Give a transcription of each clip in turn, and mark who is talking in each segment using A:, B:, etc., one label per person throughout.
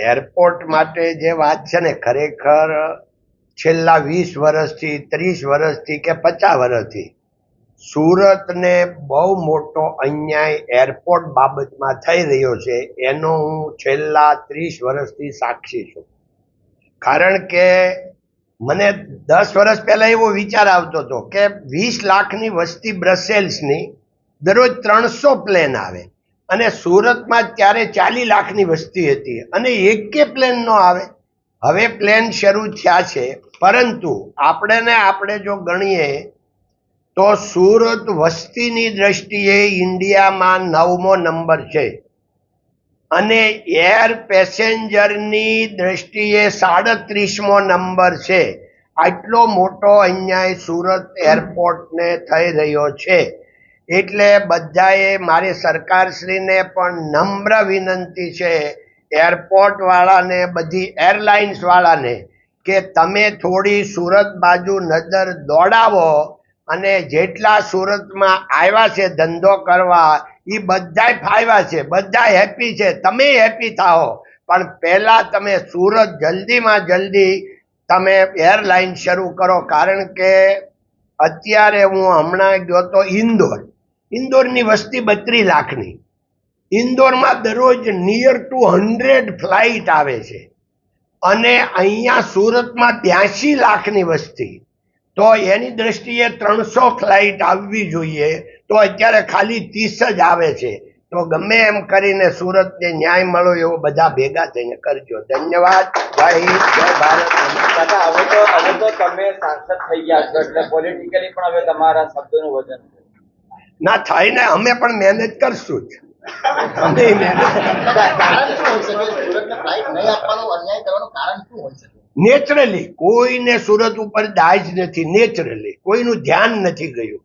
A: Airport માટે જે વાત છે ને, ખરેખર છેલ્લા 20 વર્ષથી 30 વર્ષથી કે 50 વર્ષથી સુરતને બહુ મોટો અન્યાય એરપોર્ટ બાબતમાં થઈ રહ્યો છે, એનો હું છેલ્લા 30 વર્ષથી સાક્ષી છું. કારણ કે મને 10 વર્ષ પહેલા એવો વિચાર આવતો હતો કે 20 લાખની વસ્તી બ્રસેલ્સની દરરોજ 300 પ્લેન આવે અને સુરતમાં ત્યારે 40 લાખની વસ્તી હતી અને એકે પ્લેન ન આવે. હવે પ્લેન શરૂ થયા છે, પરંતુ આપણે જો ગણીએ તો સુરત વસ્તીની દ્રષ્ટિએ ઇન્ડિયામાં 9મો નંબર છે અને એર પેસેન્જરની દ્રષ્ટિએ 37મો નંબર છે. આટલો મોટો અન્યાય સુરત એરપોર્ટને થઈ રહ્યો છે. એટલે બધાએ મારી સરકારશ્રીને પણ નમ્ર વિનંતી છે, એરપોર્ટ વાળાને, બધી એરલાઇન્સ વાળાને, કે તમે થોડી સુરત બાજુ નજર દોડાવો અને જેટલા સુરતમાં આવ્યા છે ધંધો કરવા એ બધા ફાવ્યા છે, બધા હેપી છે, તમે હેપી થાઓ. પણ પહેલા તમે સુરત જલ્દીમાં જલ્દી તમે એરલાઇન શરૂ કરો. કારણ કે અત્યારે હું હમણાં ગયો તો ઇન્દોરની વસ્તી 32 લાખની. ઇન્દોરમાં દરરોજ નિયર ટુ 100 ફ્લાઇટ આવે છે અને અહીંયા સુરતમાં 82 લાખની વસ્તી. તો એની દ્રષ્ટિએ 300 ફ્લાઇટ આવવી જોઈએ, તો અત્યારે ખાલી 30 જ આવે છે. તો ગમે એમ કરીને સુરતને ન્યાય મળો એવો બધા ભેગા થઈને કરજો. ધન્યવાદ. જય હિન્દ, જય ભારત.
B: દાદા, હવે તો તમે સાંસદ થઈ ગયા છો, એટલે પોલિટિકલી પણ હવે તમારા શબ્દોનું વજન
A: ના થાય ને, અમે પણ મહેનત કરશું જ. અમે નેચરલી કોઈને સુરત ઉપર દાજ નથી, નેચરલી કોઈનું ધ્યાન નથી ગયું.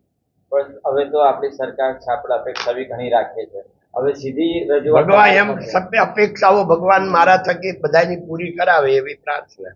B: પણ હવે તો આપણી સરકાર છે, આપણે અપેક્ષા બી ઘણી રાખીએ છીએ. હવે સીધી રજૂઆત
A: ભગવાન એમ સભ્ય અપેક્ષાઓ ભગવાન મારા થકી બધાની પૂરી કરાવે એવી પ્રાર્થના.